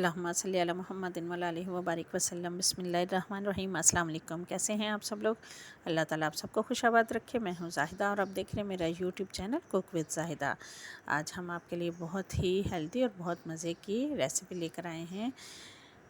अल्लाहुम्मा सल्ली अला मुहम्मदिन व आलिहि व बारिक वसल्लम। बिस्मिल्लाहिर्रहमानिर्रहीम। अस्सलाम वालेकुम। कैसे हैं आप सब लोग? अल्लाह ताला आप सबको खुशाबाद रखे। मैं हूं ज़ाहिदा और आप देख रहे हैं मेरा YouTube channel cook with Zahida. आज हम आपके लिए बहुत ही हेल्दी और बहुत मज़े की रेसिपी लेकर आए हैं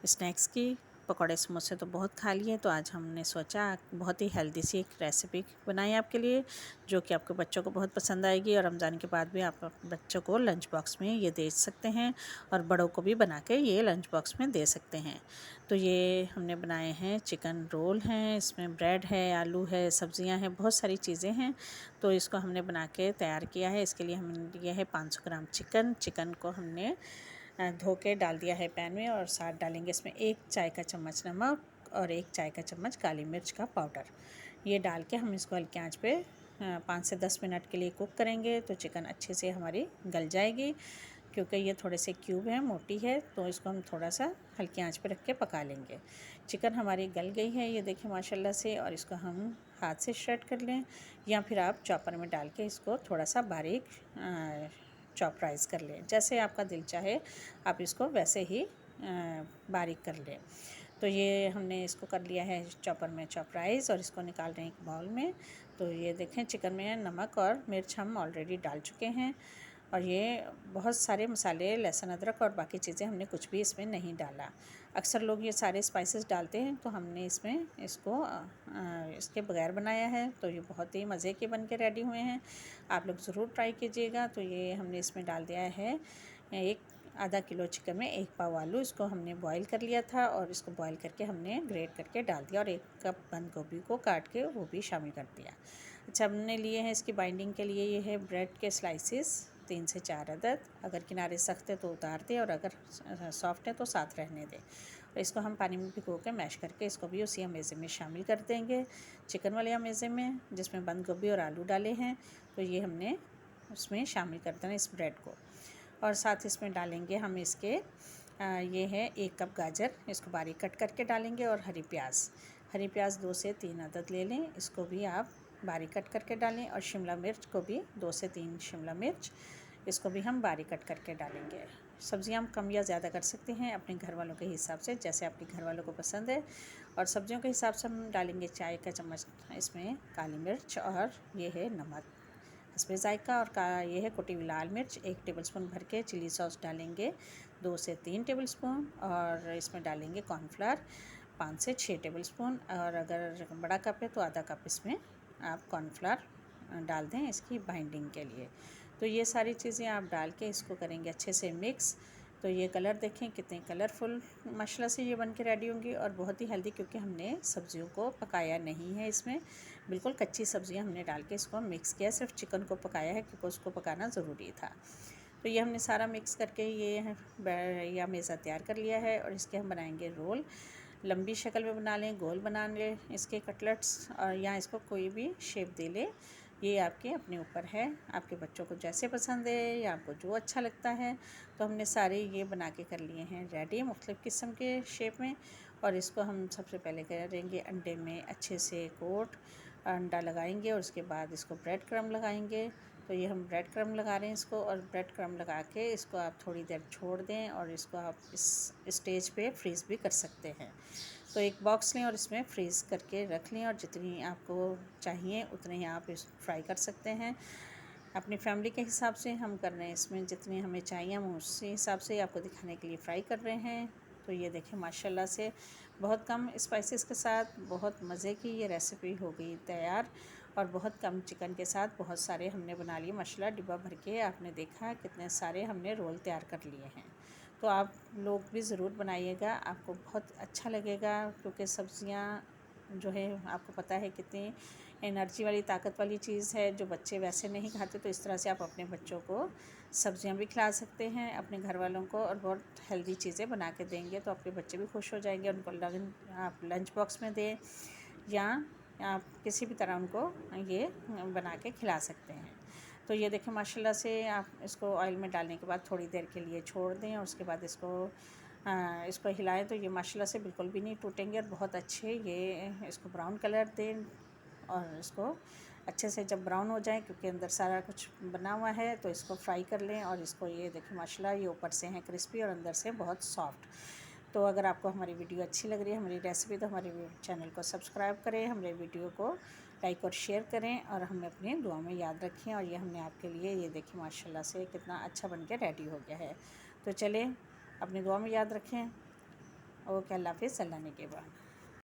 स्नैक्स की। पकौड़े समोसे तो बहुत खा लिए, तो आज हमने सोचा बहुत ही हेल्दी सी एक रेसिपी बनाई आपके लिए, जो कि आपके बच्चों को बहुत पसंद आएगी और रमज़ान के बाद भी आप बच्चों को लंच बॉक्स में ये दे सकते हैं और बड़ों को भी बना के ये लंच बॉक्स में दे सकते हैं। तो ये हमने बनाए हैं चिकन रोल हैं, इसमें ब्रेड है, आलू है, सब्जियां हैं, बहुत सारी चीज़ें हैं। तो इसको हमने बना के तैयार किया है। इसके लिए हमने लिया है 500 ग्राम चिकन को हमने धो के डाल दिया है पैन में, और साथ डालेंगे इसमें 1 चाय का चम्मच नमक और 1 चाय का चम्मच काली मिर्च का पाउडर। ये डाल के हम इसको हल्की आंच पे 5 से 10 मिनट के लिए कुक करेंगे, तो चिकन अच्छे से हमारी गल जाएगी। क्योंकि ये थोड़े से क्यूब है, मोटी है, तो इसको हम थोड़ा सा हल्की आंच पे रख के पका लेंगे। चिकन हमारी गल गई है, ये देखिए माशाल्लाह से, और इसको हम हाथ से श्रेड कर लें या फिर आप चॉपर में डाल के इसको थोड़ा सा बारीक चॉपराइज़ कर लें। जैसे आपका दिल चाहे आप इसको वैसे ही बारीक कर लें। तो ये हमने इसको कर लिया है चॉपर में चॉपराइज़, और इसको निकाल रहे हैं एक बाउल में। तो ये देखें चिकन में नमक और मिर्च हम ऑलरेडी डाल चुके हैं, और ये बहुत सारे मसाले, लहसुन अदरक और बाकी चीज़ें हमने कुछ भी इसमें नहीं डाला। अक्सर लोग ये सारे स्पाइसेस डालते हैं, तो हमने इसमें इसको इसके बगैर बनाया है। तो ये बहुत ही मज़े के बन के रेडी हुए हैं, आप लोग ज़रूर ट्राई कीजिएगा। तो ये हमने इसमें डाल दिया है एक आधा किलो चिकन में 1 पाव आलू, इसको हमने बॉईल कर लिया था और इसको बॉईल करके हमने ग्रेट करके डाल दिया, और 1 कप बंद गोभी को काट के वो भी शामिल कर दिया। अच्छा, हमने लिए हैं इसकी बाइंडिंग के लिए, ये है ब्रेड के स्लाइसेस 3 से 4 अदद। अगर किनारे सख्त है तो उतार दें, और अगर सॉफ्ट है तो साथ रहने दें। और इसको हम पानी में भिगो के मैश करके इसको भी उसी अमेज़े में शामिल कर देंगे, चिकन वाले अमेज़े में जिसमें बंद गोभी और आलू डाले हैं। तो ये हमने उसमें शामिल कर देना इस ब्रेड को, और साथ इसमें डालेंगे हम इसके ये है 1 कप गाजर, इसको बारीक कट करके डालेंगे, और हरी प्याज 2 से 3 अदद ले लें, इसको भी आप बारीक कट करके डालें। और शिमला मिर्च को भी 2 से 3 शिमला मिर्च, इसको भी हम बारीक कट करके डालेंगे। सब्जियां हम कम या ज़्यादा कर सकते हैं अपने घर वालों के हिसाब से, जैसे आपके घर वालों को पसंद है। और सब्जियों के हिसाब से हम डालेंगे चाय का चम्मच इसमें काली मिर्च, और ये है नमक इसमें जायका, और ये है कुटी हुई लाल मिर्च 1 टेबलस्पून भर के। चिली सॉस डालेंगे 2 से 3 टेबलस्पून, और इसमें डालेंगे कॉर्नफ्लावर 5 से 6 टेबलस्पून, और अगर बड़ा कप है तो आधा कप इसमें आप कॉर्नफ्लावर डाल दें इसकी बाइंडिंग के लिए। तो ये सारी चीज़ें आप डाल के इसको करेंगे अच्छे से मिक्स। तो ये कलर देखें कितने कलरफुल माशाल्लाह से ये बन के रेडी होंगी, और बहुत ही हेल्दी, क्योंकि हमने सब्जियों को पकाया नहीं है इसमें, बिल्कुल कच्ची सब्जियां हमने डाल के इसको मिक्स किया, सिर्फ चिकन को पकाया है क्योंकि उसको पकाना ज़रूरी था। तो ये हमने सारा मिक्स करके ये मेज़ा तैयार कर लिया है, और इसके हम बनाएंगे रोल। लंबी शक्ल में बना लें, गोल बना लें इसके कटलेट्स, और या इसको कोई भी शेप दे लें, ये आपके अपने ऊपर है, आपके बच्चों को जैसे पसंद है या आपको जो अच्छा लगता है। तो हमने सारे ये बना के कर लिए हैं रेडी मुख्तलिफ़ किस्म के शेप में। और इसको हम सबसे पहले करेंगे अंडे में अच्छे से कोट, अंडा लगाएंगे, और उसके बाद इसको ब्रेड क्रम्ब लगाएंगे। तो ये हम ब्रेड क्रम्ब लगा रहे हैं इसको, और ब्रेड क्रम्ब लगा के इसको आप थोड़ी देर छोड़ दें, और इसको आप इस स्टेज पे फ्रीज़ भी कर सकते हैं। तो एक बॉक्स लें और इसमें फ्रीज़ करके रख लें, और जितनी आपको चाहिए उतने ही आप इस फ्राई कर सकते हैं। अपनी फैमिली के हिसाब से हम कर रहे हैं, इसमें जितनी हमें चाहिए हम उसी हिसाब से आपको दिखाने के लिए फ्राई कर रहे हैं। तो ये देखें माशाल्लाह से बहुत कम स्पाइसेस के साथ बहुत मज़े की ये रेसिपी हो गई तैयार, और बहुत कम चिकन के साथ बहुत सारे हमने बना लिए माशाल्लाह डिब्बा भर के। आपने देखा कितने सारे हमने रोल तैयार कर लिए हैं। तो आप लोग भी ज़रूर बनाइएगा, आपको बहुत अच्छा लगेगा, क्योंकि सब्ज़ियाँ जो है आपको पता है कितनी एनर्जी वाली ताकत वाली चीज़ है, जो बच्चे वैसे नहीं खाते। तो इस तरह से आप अपने बच्चों को सब्जियां भी खिला सकते हैं, अपने घर वालों को, और बहुत हेल्दी चीज़ें बना के देंगे तो आपके बच्चे भी खुश हो जाएंगे। उनको आप लंच बॉक्स में दें, या आप किसी भी तरह उनको ये बना के खिला सकते हैं। तो ये देखें माशाल्लाह से, आप इसको ऑयल में डालने के बाद थोड़ी देर के लिए छोड़ दें, और उसके बाद इसको हिलाएं। तो ये माशाल्लाह से बिल्कुल भी नहीं टूटेंगे, और बहुत अच्छे ये इसको ब्राउन कलर दें, और इसको अच्छे से जब ब्राउन हो जाए, क्योंकि अंदर सारा कुछ बना हुआ है, तो इसको फ्राई कर लें। और इसको ये देखिए माशाल्लाह ये ऊपर से हैं क्रिस्पी और अंदर से बहुत सॉफ्ट। तो अगर आपको हमारी वीडियो अच्छी लग रही है, हमारी रेसिपी, तो हमारे चैनल को सब्सक्राइब करें, हमारे वीडियो को लाइक और शेयर करें और हमें अपनी दुआ में याद रखें। और ये हमने आपके लिए ये देखिए माशाल्लाह से कितना अच्छा बन के रेडी हो गया है। तो चलें अपनी दुआ में याद रखें। ओके, अल्लाह हाफ़िज़, अल्लाह ने के बाद।